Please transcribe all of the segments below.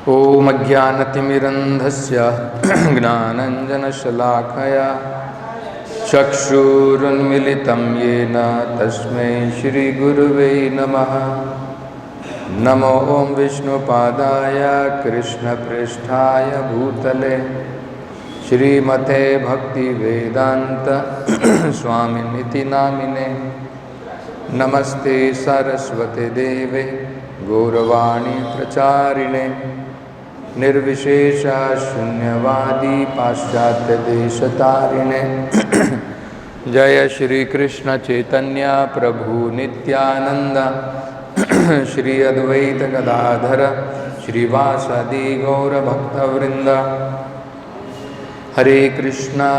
ॐ अज्ञानतिमिरन्धस्य ज्ञानाञ्जनशलाकया चक्षुरुन्मिलितं येन तस्मै श्रीगुरुवे नमः। नमो ॐ विष्णुपादाय कृष्णप्रेष्ठाय भूतले श्रीमते भक्तिवेदान्त स्वामिनिति नामिने। नमस्ते सरस्वती देवे गौरवाणी प्रचारिणे निर्विशेषा शून्यवादी पाश्चात्य देशतारिणे। जय श्री कृष्ण चैतन्य प्रभु नित्यानंद श्री अद्वैत गदाधर श्रीवासादि गौर भक्तवृंद। हरे कृष्णा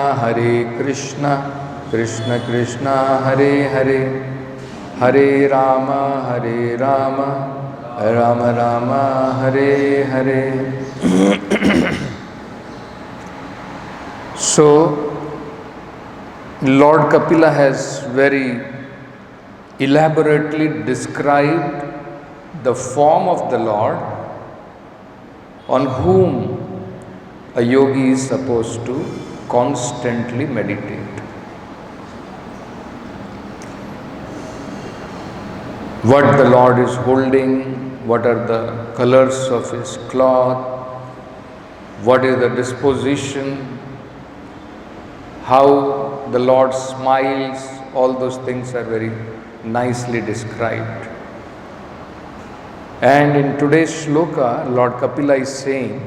कृष्ण कृष्ण हरे हरे, हरे Ram Ram Ram Hare Hare. So, Lord Kapila has very elaborately described the form of the Lord on whom a yogi is supposed to constantly meditate. What the Lord is holding, what are the colors of his cloth, what is the disposition, how the Lord smiles, all those things are very nicely described. And in today's shloka, Lord Kapila is saying,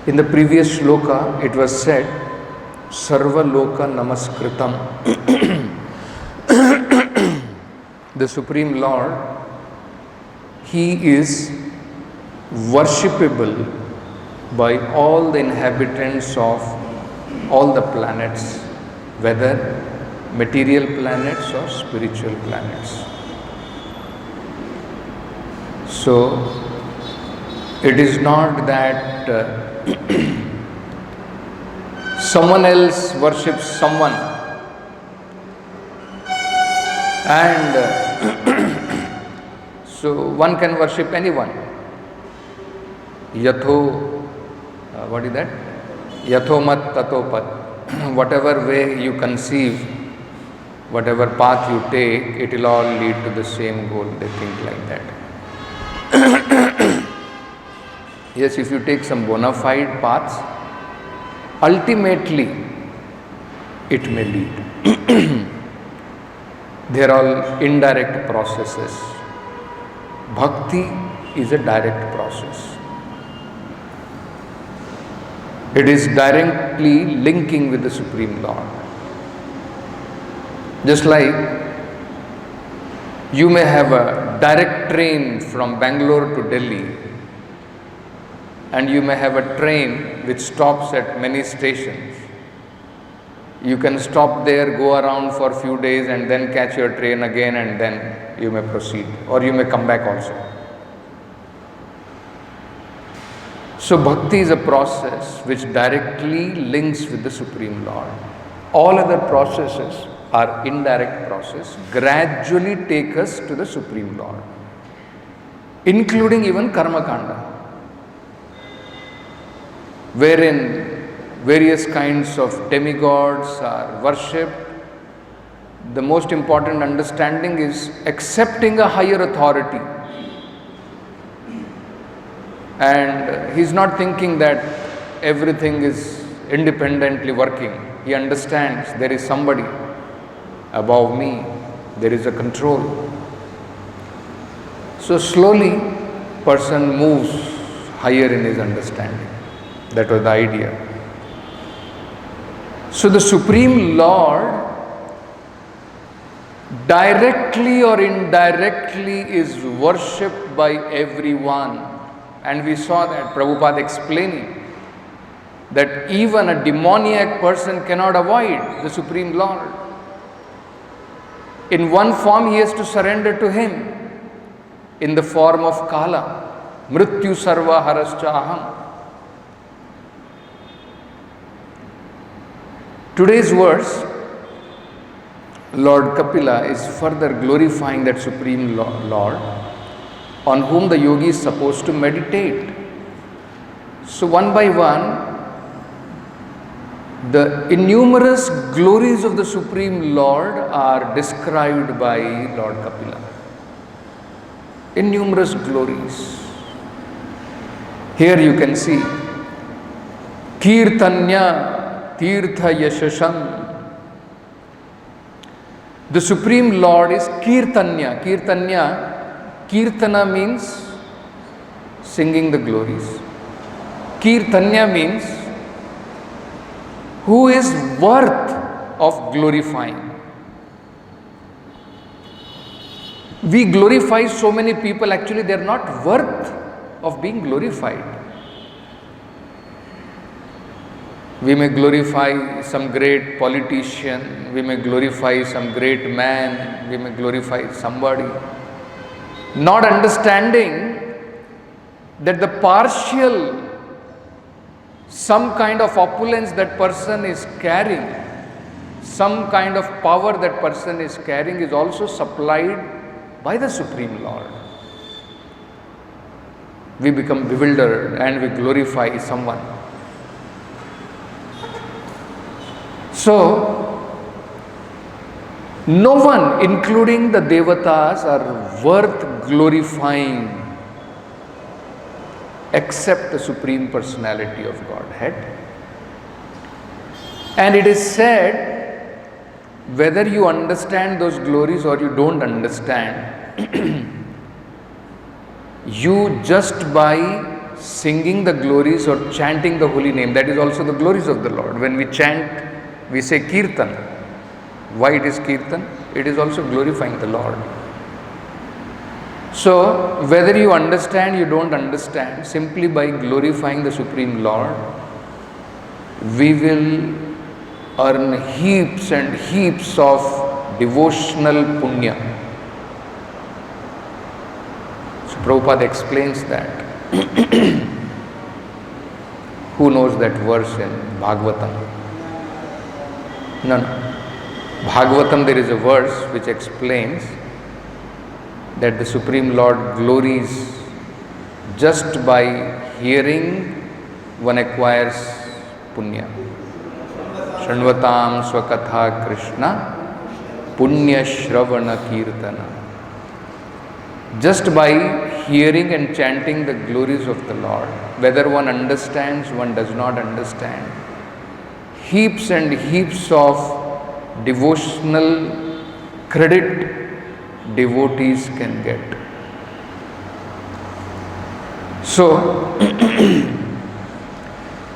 in the previous shloka it was said, Sarva Loka Namaskritam. The Supreme Lord, He is worshipable by all the inhabitants of all the planets, whether material planets or spiritual planets. So, it is not that someone else worships someone and so one can worship anyone. What is that? Yathomat tatopat. Whatever way you conceive, whatever path you take, it will all lead to the same goal. They think like that. Yes, if you take some bona fide paths, ultimately it may lead. They are all indirect processes. Bhakti is a direct process. It is directly linking with the Supreme Lord. Just like you may have a direct train from Bangalore to Delhi, and you may have a train which stops at many stations. You can stop there, go around for a few days and then catch your train again, and then you may proceed, or you may come back also. So bhakti is a process which directly links with the Supreme Lord. All other processes are indirect process, gradually take us to the Supreme Lord, including even karma kanda, wherein various kinds of demigods are worshipped. The most important understanding is accepting a higher authority. And he is not thinking that everything is independently working. He understands there is somebody above me, there is a control. So slowly person moves higher in his understanding. That was the idea. So the Supreme Lord directly or indirectly is worshipped by everyone. And we saw that Prabhupada explaining that even a demoniac person cannot avoid the Supreme Lord. In one form he has to surrender to him, in the form of Kala, Mrityu Sarva Haraschaham. Today's verse, Lord Kapila is further glorifying that Supreme Lord on whom the yogi is supposed to meditate. So one by one, the innumerous glories of the Supreme Lord are described by Lord Kapila. Innumerous glories. Here you can see Kirtanya Tirtha Yashasham. The Supreme Lord is Kirtanya. Kirtana means singing the glories. Kirtanya means who is worth of glorifying. We glorify so many people, actually they are not worth of being glorified. We may glorify some great politician, we may glorify some great man, we may glorify somebody, not understanding that the partial, some kind of opulence that person is carrying, some kind of power that person is carrying is also supplied by the Supreme Lord. We become bewildered and we glorify someone. So, no one, including the Devatas, are worth glorifying except the Supreme Personality of Godhead. And it is said, whether you understand those glories or you don't understand, you just by singing the glories or chanting the holy name, that is also the glories of the Lord. When we chant, we say Kirtan. Why it is Kirtan? It is also glorifying the Lord. So, whether you understand, you don't understand, simply by glorifying the Supreme Lord, we will earn heaps and heaps of devotional punya. So, Prabhupada explains that. Who knows that verse in Bhagavatam? No. Bhagavatam, there is a verse which explains that the Supreme Lord glories just by hearing one acquires punya. Shanvatam swakatha Krishna punya shravana kirtana. Just by hearing and chanting the glories of the Lord, whether one understands, one does not understand, heaps and heaps of devotional credit devotees can get. So,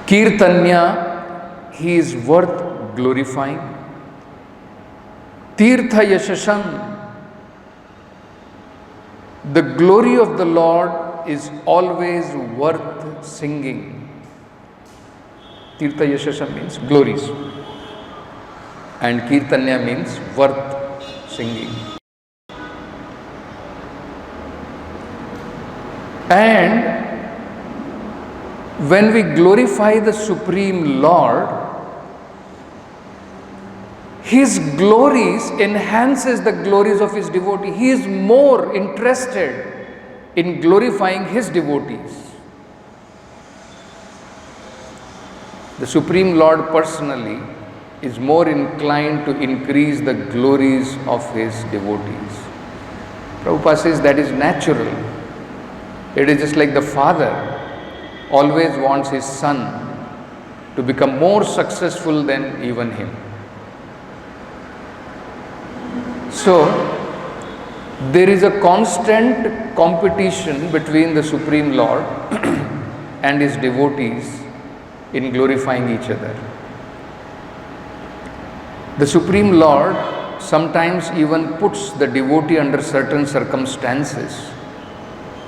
Kirtanya, he is worth glorifying. Tirtha Yashasham, the glory of the Lord is always worth singing. Tirtha Yashasham means glories, and Kirtanya means worth singing. And when we glorify the Supreme Lord, His glories enhances the glories of His devotee. He is more interested in glorifying His devotees. The Supreme Lord personally is more inclined to increase the glories of His devotees. Prabhupada says that is natural. It is just like the father always wants his son to become more successful than even him. So, there is a constant competition between the Supreme Lord and His devotees in glorifying each other. The Supreme Lord sometimes even puts the devotee under certain circumstances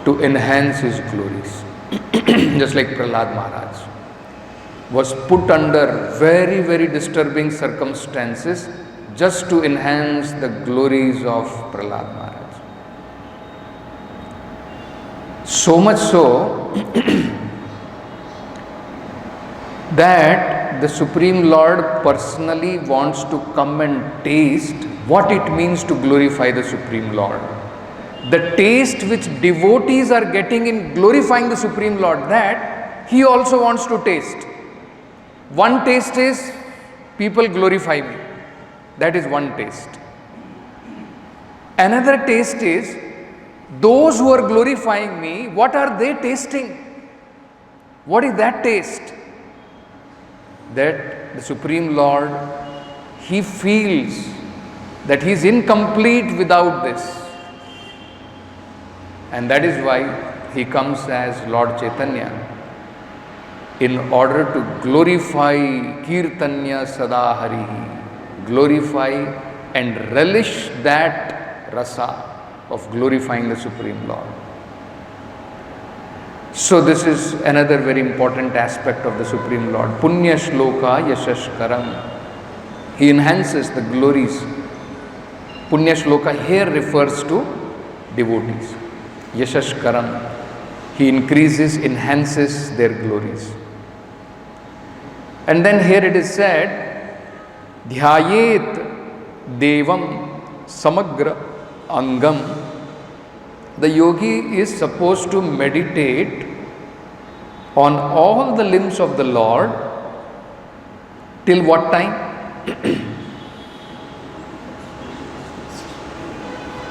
to enhance his glories. Just like Prahlad Maharaj was put under very, very disturbing circumstances just to enhance the glories of Prahlad Maharaj. So much so that the Supreme Lord personally wants to come and taste what it means to glorify the Supreme Lord. The taste which devotees are getting in glorifying the Supreme Lord, that he also wants to taste. One taste is people glorify me. That is one taste. Another taste is those who are glorifying me, what are they tasting? What is that taste? That the Supreme Lord, he feels that he is incomplete without this. And that is why he comes as Lord Chaitanya, in order to glorify Kirtanya Sada Harihi, glorify and relish that rasa of glorifying the Supreme Lord. So this is another very important aspect of the Supreme Lord. Punya Shloka Yashashkaram. He enhances the glories. Punya Shloka here refers to devotees. Yashashkaram. He increases, enhances their glories. And then here it is said, Dhyayet Devam Samagra Angam. The yogi is supposed to meditate on all the limbs of the Lord till what time?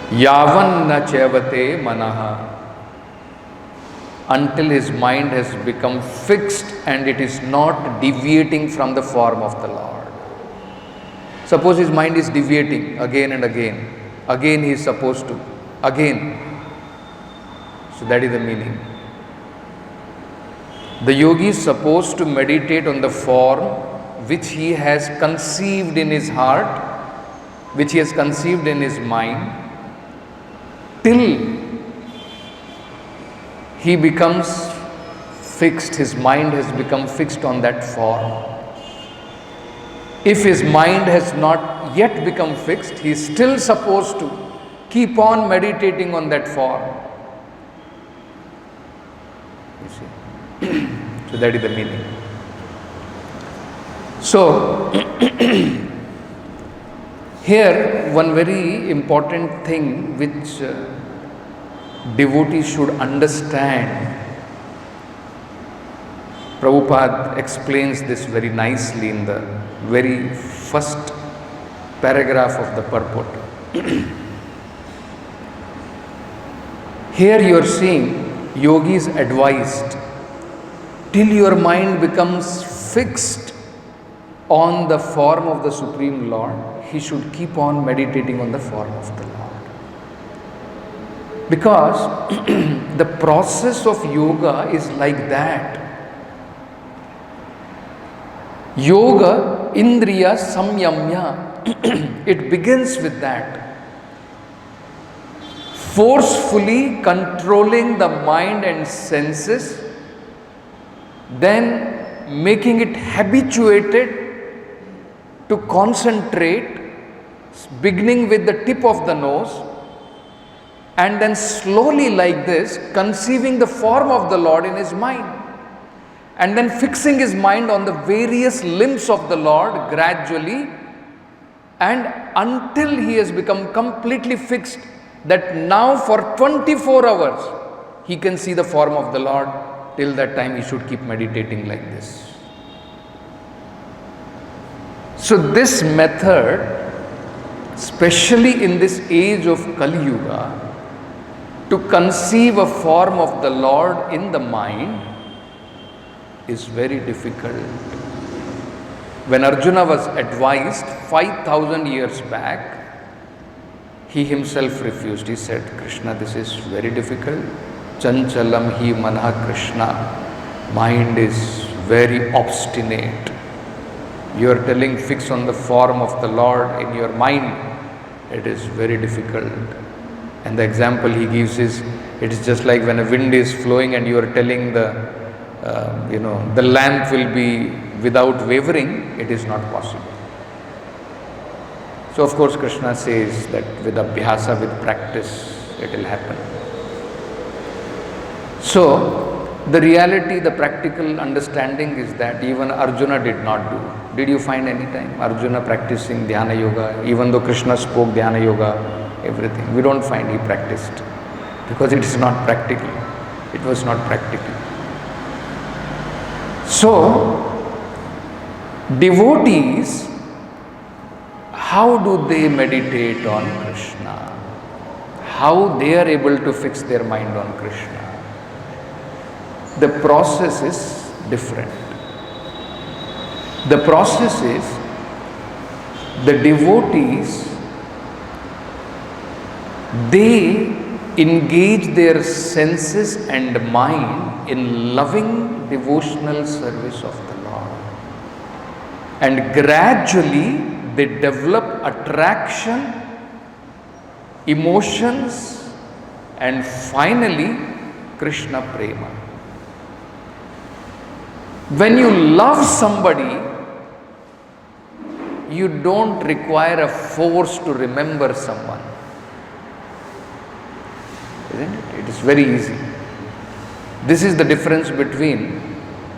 Yavan na chevate manaha. Until his mind has become fixed and it is not deviating from the form of the Lord. Suppose his mind is deviating again and again. Again he is supposed to. Again. So that is the meaning. The yogi is supposed to meditate on the form which he has conceived in his heart, which he has conceived in his mind, till he becomes fixed, his mind has become fixed on that form. If his mind has not yet become fixed, he is still supposed to keep on meditating on that form. You see? So that is the meaning. So, here one very important thing which devotees should understand. Prabhupada explains this very nicely in the very first paragraph of the purport. Here you are seeing yogis advised, till your mind becomes fixed on the form of the Supreme Lord, he should keep on meditating on the form of the Lord. Because the process of yoga is like that. Yoga Indriya Samyamya, it begins with that. Forcefully controlling the mind and senses, then making it habituated to concentrate, beginning with the tip of the nose, and then slowly like this, conceiving the form of the Lord in his mind, and then fixing his mind on the various limbs of the Lord gradually, and until he has become completely fixed, that now for 24 hours he can see the form of the Lord. Till that time he should keep meditating like this. So this method, especially in this age of Kali Yuga, to conceive a form of the Lord in the mind is very difficult. When Arjuna was advised 5,000 years back, he himself refused. He said, Krishna, this is very difficult. Chanchalam hi manah Krishna. Mind is very obstinate. You are telling fix on the form of the Lord in your mind. It is very difficult. And the example he gives is, it is just like when a wind is flowing and you are telling the lamp will be without wavering, it is not possible. So of course Krishna says that with abhyasa, with practice, it will happen. So the reality, the practical understanding is that even Arjuna did not do. Did you find any time Arjuna practicing dhyana yoga, even though Krishna spoke dhyana yoga, everything? We don't find he practiced. because it is not practical. It was not practical. So, devotees, how do they meditate on Krishna? How they are able to fix their mind on Krishna? The process is different. The process is the devotees, they engage their senses and mind in loving devotional service of the Lord. And gradually they develop attraction, emotions, and finally Krishna Prema. When you love somebody, you don't require a force to remember someone. Isn't it? It is very easy. This is the difference between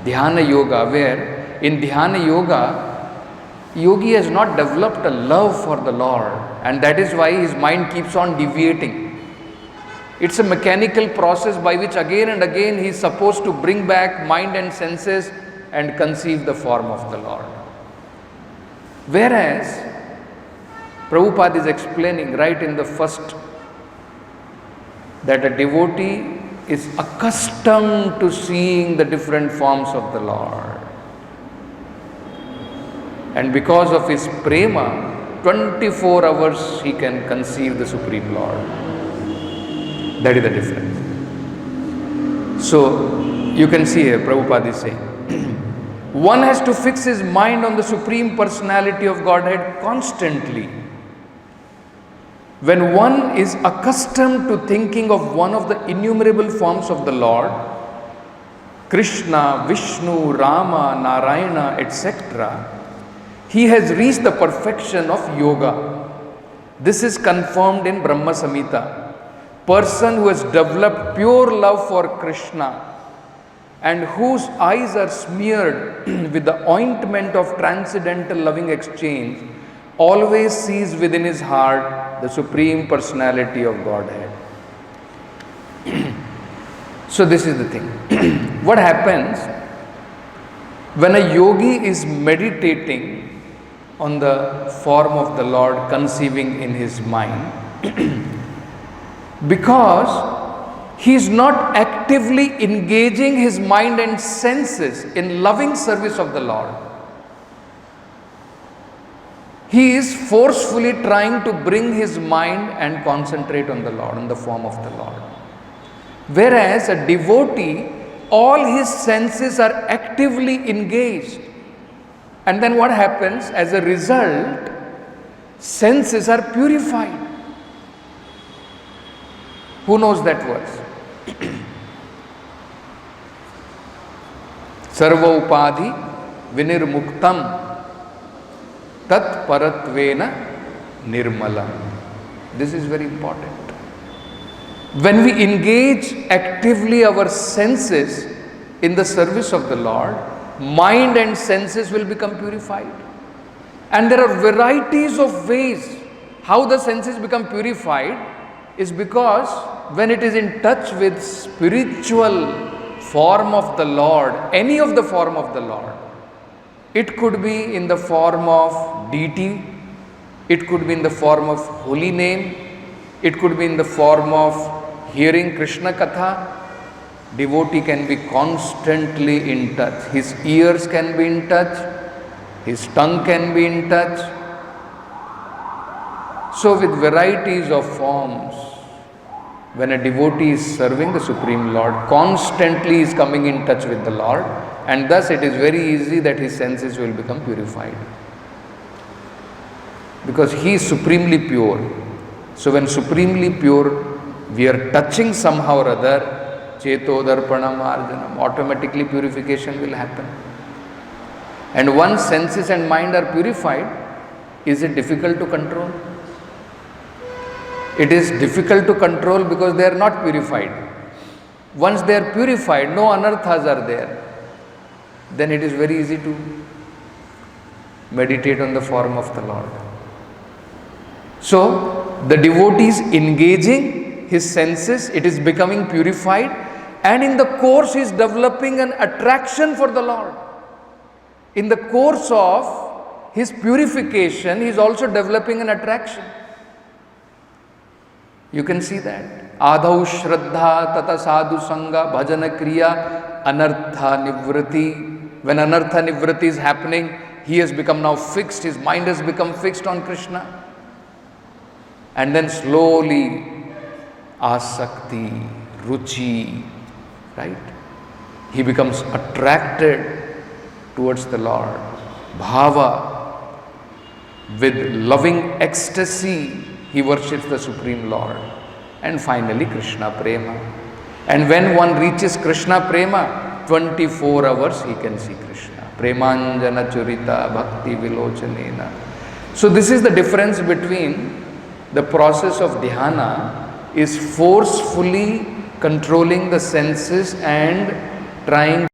Dhyana Yoga, where in Dhyana Yoga, Yogi has not developed a love for the Lord, and that is why his mind keeps on deviating. It's a mechanical process by which again and again he is supposed to bring back mind and senses and conceive the form of the Lord. Whereas Prabhupada is explaining right in the first that a devotee is accustomed to seeing the different forms of the Lord. And because of his prema, 24 hours he can conceive the Supreme Lord. That is the difference. So, you can see here, Prabhupada is saying, one has to fix his mind on the Supreme Personality of Godhead constantly. When one is accustomed to thinking of one of the innumerable forms of the Lord, Krishna, Vishnu, Rama, Narayana, etc., he has reached the perfection of yoga. This is confirmed in Brahma Samhita. Person who has developed pure love for Krishna and whose eyes are smeared with the ointment of transcendental loving exchange always sees within his heart the Supreme Personality of Godhead. So this is the thing. What happens when a yogi is meditating on the form of the Lord, conceiving in his mind? Because he is not actively engaging his mind and senses in loving service of the Lord. He is forcefully trying to bring his mind and concentrate on the Lord, on the form of the Lord. Whereas a devotee, all his senses are actively engaged. And then what happens? As a result, senses are purified. Who knows that verse? Sarva upadhi vinirmuktam tat paratvena nirmalam. This is very important. When we engage actively our senses in the service of the Lord, mind and senses will become purified. And there are varieties of ways how the senses become purified is because when it is in touch with spiritual form of the Lord, any of the form of the Lord, it could be in the form of deity, it could be in the form of holy name, it could be in the form of hearing Krishna Katha. Devotee can be constantly in touch. His ears can be in touch, his tongue can be in touch. So with varieties of forms, when a devotee is serving the Supreme Lord, constantly is coming in touch with the Lord, and thus it is very easy that his senses will become purified. Because he is supremely pure. So when supremely pure, we are touching somehow or other, Cheto Darpanam Arjunam, automatically purification will happen. And once senses and mind are purified, is it difficult to control? It is difficult to control because they are not purified. Once they are purified, no anarthas are there. Then it is very easy to meditate on the form of the Lord. So, the devotee is engaging his senses, it is becoming purified, and in the course he is developing an attraction for the Lord. In the course of his purification, he is also developing an attraction. You can see that. Adhau Shraddha Tata Sadhu Sangha Bhajana Kriya Anartha Nivrati. When Anartha Nivrati is happening, he has become now fixed, his mind has become fixed on Krishna. And then slowly, Asakti, Ruchi, right? He becomes attracted towards the Lord. Bhava, with loving ecstasy, he worships the Supreme Lord. And finally, Krishna Prema. And when one reaches Krishna Prema, 24 hours he can see Krishna. Premanjana Churita Bhakti Vilochanena. So this is the difference between the process of dhyana is forcefully controlling the senses and trying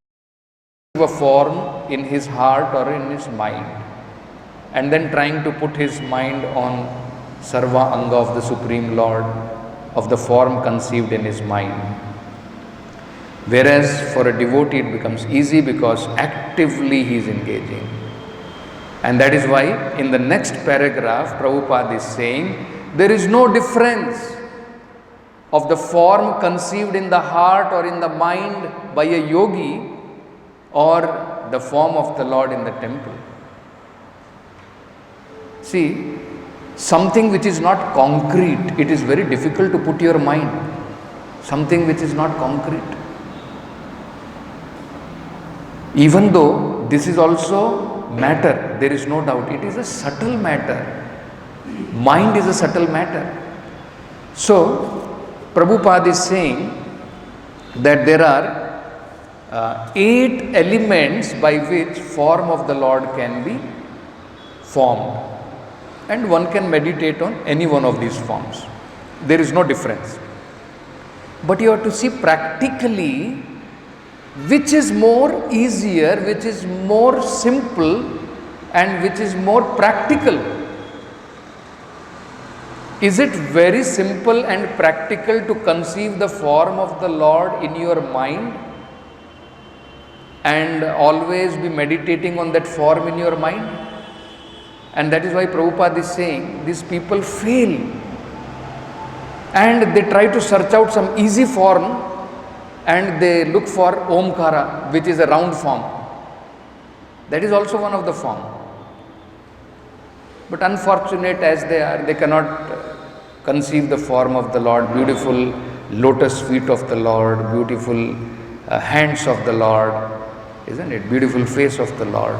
to a form in his heart or in his mind, and then trying to put his mind on Sarva Anga of the Supreme Lord, of the form conceived in his mind. Whereas for a devotee it becomes easy because actively he is engaging. And that is why in the next paragraph Prabhupada is saying there is no difference of the form conceived in the heart or in the mind by a yogi or the form of the Lord in the temple. See, something which is not concrete, it is very difficult to put your mind. Something which is not concrete. Even though this is also matter, there is no doubt, it is a subtle matter. Mind is a subtle matter. So, Prabhupada is saying that there are 8 elements by which form of the Lord can be formed. And one can meditate on any one of these forms. There is no difference. But you have to see practically which is more easier, which is more simple, and which is more practical. Is it very simple and practical to conceive the form of the Lord in your mind and always be meditating on that form in your mind? And that is why Prabhupada is saying these people fail and they try to search out some easy form and they look for Omkara, which is a round form. That is also one of the form. But unfortunate as they are, they cannot conceive the form of the Lord, beautiful lotus feet of the Lord, beautiful hands of the Lord, isn't it? Beautiful face of the Lord.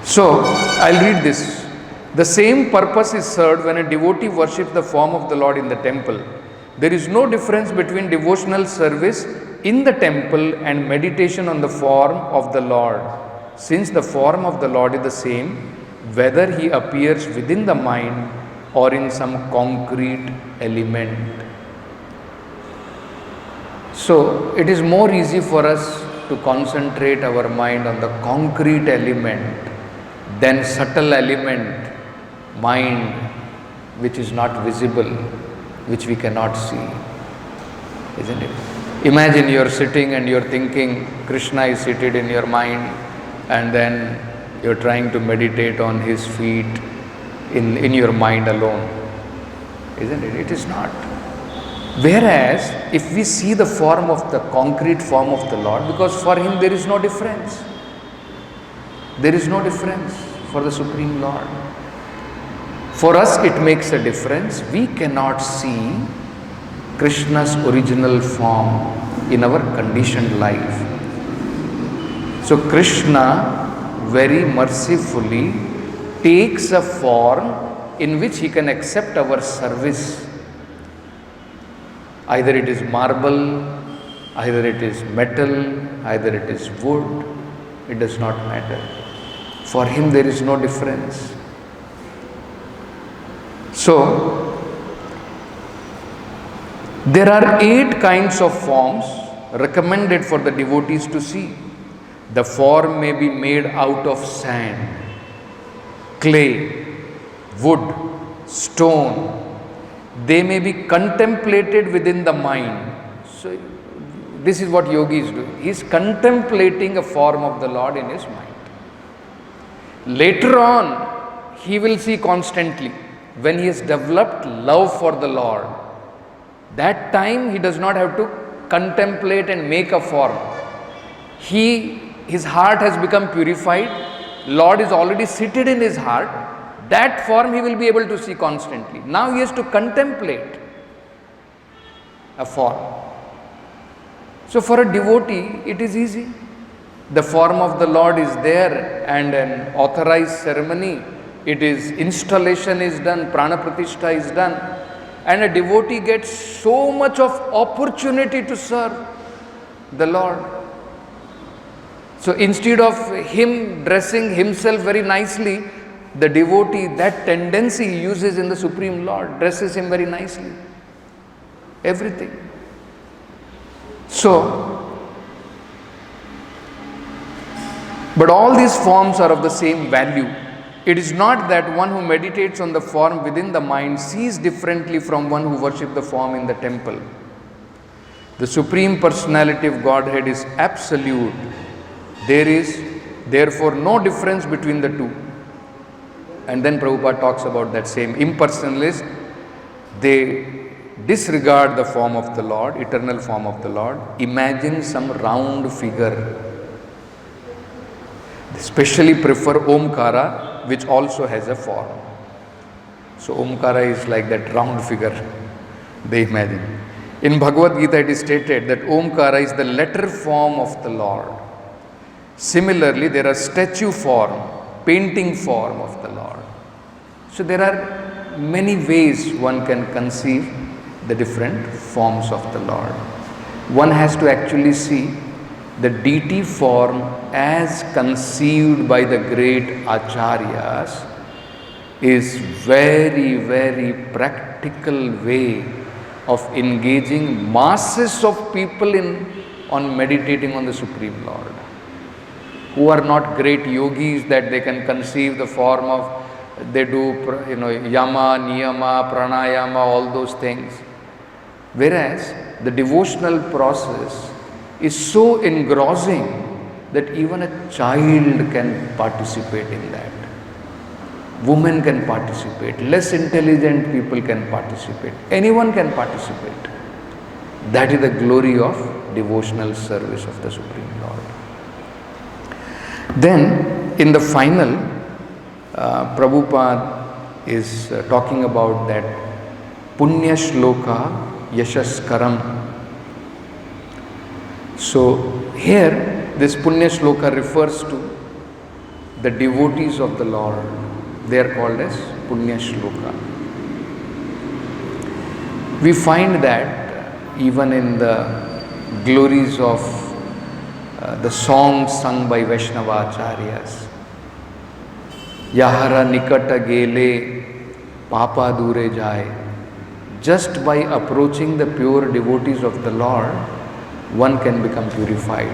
So, I'll read this. The same purpose is served when a devotee worships the form of the Lord in the temple. There is no difference between devotional service in the temple and meditation on the form of the Lord, since the form of the Lord is the same, whether he appears within the mind or in some concrete element. So, it is more easy for us to concentrate our mind on the concrete element than subtle element, mind, which is not visible, which we cannot see, isn't it? Imagine you are sitting and you are thinking Krishna is seated in your mind, and then you are trying to meditate on his feet in your mind alone, isn't it? It is not. Whereas if we see the form of the concrete form of the Lord, because for him there is no difference. There is no difference for the Supreme Lord. For us it makes a difference. We cannot see Krishna's original form in our conditioned life. So Krishna very mercifully takes a form in which he can accept our service. Either it is marble, either it is metal, either it is wood, it does not matter. For him there is no difference. So, there are 8 kinds of forms recommended for the devotees to see. The form may be made out of sand, clay, wood, stone, They may be contemplated within the mind. So, this is what Yogi is doing. He is contemplating a form of the Lord in his mind. Later on, he will see constantly. When he has developed love for the Lord, that time he does not have to contemplate and make a form. His heart has become purified. Lord is already seated in his heart. That form he will be able to see constantly. Now he has to contemplate a form. So for a devotee, it is easy. The form of the Lord is there, and an authorized ceremony, it is installation is done, prana pratishtha is done, and a devotee gets so much of opportunity to serve the Lord. So instead of him dressing himself very nicely, the devotee, that tendency he uses in the Supreme Lord, dresses him very nicely. Everything. So, but all these forms are of the same value. It is not that one who meditates on the form within the mind sees differently from one who worships the form in the temple. The Supreme Personality of Godhead is absolute. There is therefore no difference between the two. And then Prabhupada talks about that same impersonalist. They disregard the form of the Lord, eternal form of the Lord. Imagine some round figure. They especially prefer Omkara, which also has a form. So Omkara is like that round figure, they imagine. In Bhagavad Gita it is stated that Omkara is the letter form of the Lord. Similarly, there are statue form, painting form of the Lord. So there are many ways one can conceive the different forms of the Lord. One has to actually see the deity form as conceived by the great acharyas is very, very practical way of engaging masses of people on meditating on the Supreme Lord, who are not great yogis that they can conceive the form of, they do yama, niyama, pranayama, all those things. Whereas the devotional process is so engrossing that even a child can participate in that. Women can participate, less intelligent people can participate, anyone can participate. That is the glory of devotional service of the Supreme Lord. Then in the final, Prabhupada is talking about that Punya Shloka Yashaskaram. So here this Punya Shloka refers to the devotees of the Lord. They are called as Punya Shloka. We find that even in the glories of the songs sung by Vaishnava Acharyas, Yahara Nikata Gele Papa Dure Jai. Just by approaching the pure devotees of the Lord, one can become purified.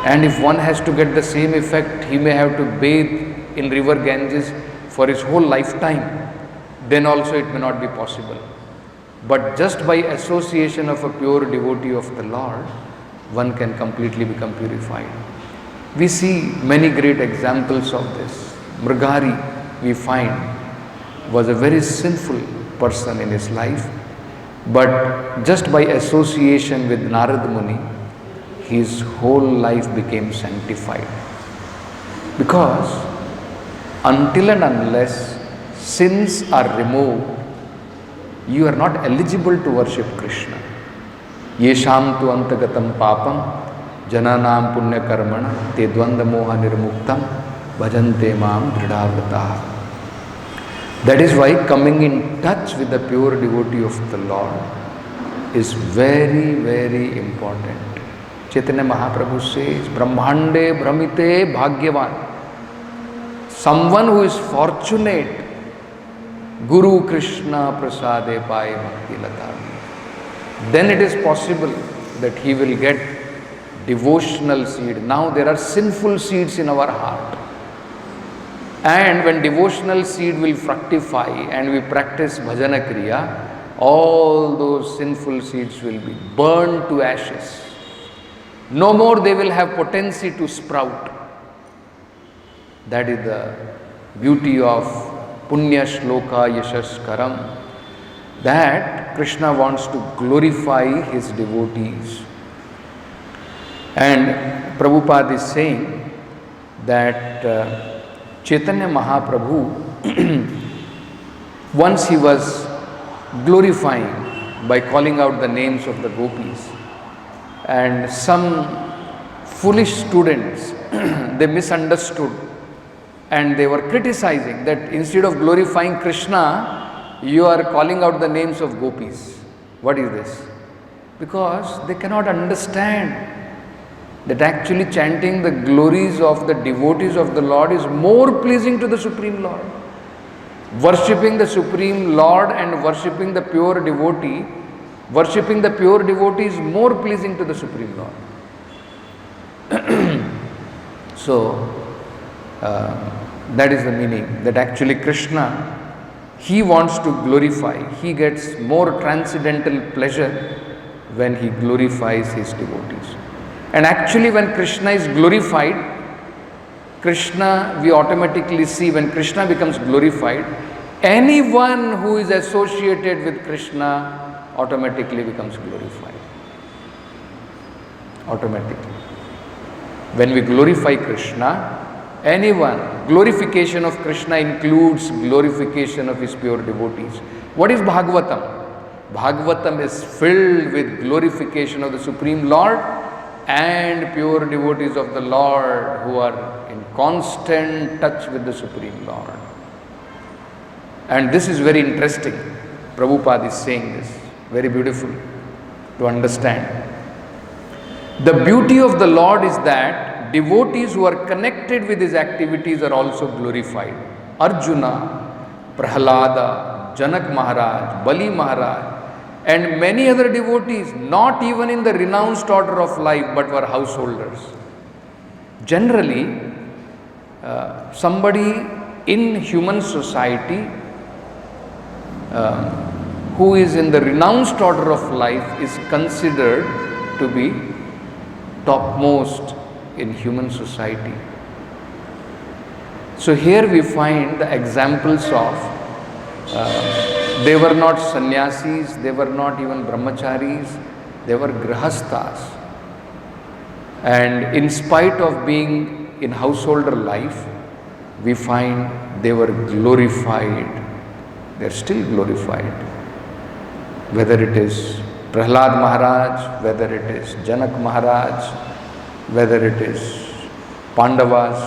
And if one has to get the same effect, he may have to bathe in river Ganges for his whole lifetime. Then also it may not be possible. But just by association of a pure devotee of the Lord, one can completely become purified. We see many great examples of this. Mrigari, we find, was a very sinful person in his life, but just by association with Narad Muni, his whole life became sanctified. Because until and unless sins are removed, you are not eligible to worship Krishna. Yesham tu antagatam papam jananam punya karmana te dvanda moha nirmuktam bhajante mam dridhavrataha. That is why coming in touch with the pure devotee of the Lord is very, very important. Chaitanya Mahaprabhu says, Brahmande Brahmite Bhagyavan. Someone who is fortunate, Guru Krishna Prasade Pai Bhakti Lata. Then it is possible that he will get devotional seed. Now there are sinful seeds in our heart. And when devotional seed will fructify and we practice bhajana kriya, all those sinful seeds will be burned to ashes. No more they will have potency to sprout. That is the beauty of Punya Shloka Yashaskaram, that Krishna wants to glorify his devotees. And Prabhupada is saying that Chaitanya Mahaprabhu, once he was glorifying by calling out the names of the gopis, and some foolish students, they misunderstood and they were criticizing that instead of glorifying Krishna, you are calling out the names of gopis. What is this? Because they cannot understand that actually chanting the glories of the devotees of the Lord is more pleasing to the Supreme Lord. Worshipping the Supreme Lord and worshipping the pure devotee, worshipping the pure devotee is more pleasing to the Supreme Lord. So, that is the meaning, that actually Krishna, he wants to glorify, he gets more transcendental pleasure when he glorifies his devotees. And actually when Krishna is glorified, Krishna, we automatically see when Krishna becomes glorified, anyone who is associated with Krishna automatically becomes glorified. Automatically. When we glorify Krishna, anyone, glorification of Krishna includes glorification of his pure devotees. What is Bhagavatam? Bhagavatam is filled with glorification of the Supreme Lord and pure devotees of the Lord who are in constant touch with the Supreme Lord. And this is very interesting. Prabhupada is saying this, very beautiful to understand. The beauty of the Lord is that devotees who are connected with his activities are also glorified. Arjuna, Prahlada, Janak Maharaj, Bali Maharaj, and many other devotees, not even in the renounced order of life, but were householders. Generally, somebody in human society who is in the renounced order of life is considered to be topmost in human society. So here we find the examples of they were not sannyasis, they were not even brahmacharis, they were grihasthas. And in spite of being in householder life, we find they were glorified. They are still glorified. Whether it is Prahlad Maharaj, whether it is Janak Maharaj, whether it is Pandavas,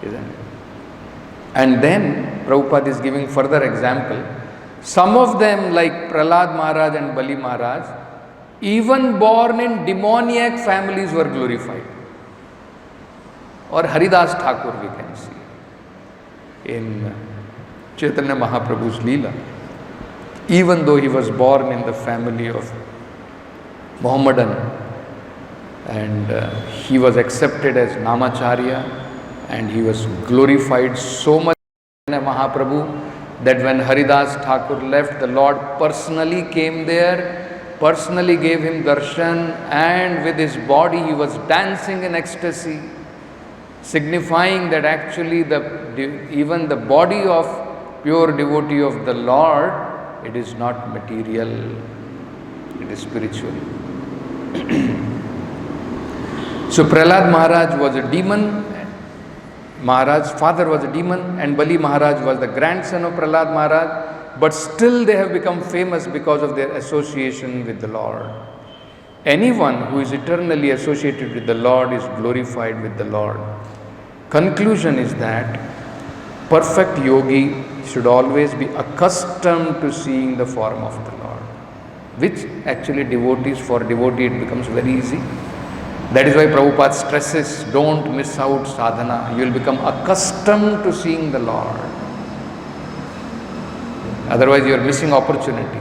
isn't it? And then Prabhupada is giving further example. Some of them, like Prahlad Maharaj and Bali Maharaj, even born in demoniac families, were glorified. Or Haridas Thakur we can see in Chaitanya Mahaprabhu's Leela. Even though he was born in the family of Mohammedan and he was accepted as Namacharya and he was glorified so much in Mahaprabhu that when Haridas Thakur left, the Lord personally came there, personally gave him darshan, and with his body he was dancing in ecstasy, signifying that actually even the body of pure devotee of the Lord, it is not material, it is spiritual. So Prahlad Maharaj was a demon, Maharaj's father was a demon, and Bali Maharaj was the grandson of Prahlad Maharaj, but still they have become famous because of their association with the Lord. Anyone who is eternally associated with the Lord is glorified with the Lord. Conclusion is that perfect yogi should always be accustomed to seeing the form of the Lord, which actually for devotee it becomes very easy. That is why Prabhupada stresses, don't miss out sadhana. You will become accustomed to seeing the Lord. Otherwise you are missing opportunity.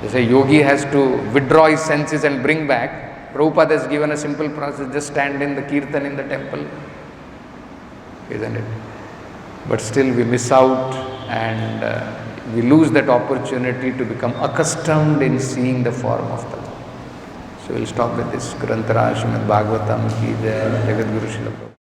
They say yogi has to withdraw his senses and bring back. Prabhupada has given a simple process, just stand in the kirtan in the temple, isn't it? but still we miss out and we lose that opportunity to become accustomed in seeing the form of the Lord. So we'll stop with this. Grantara Srimad Bhagavatam ki jai, Jagat Guru Srila Prabhupada.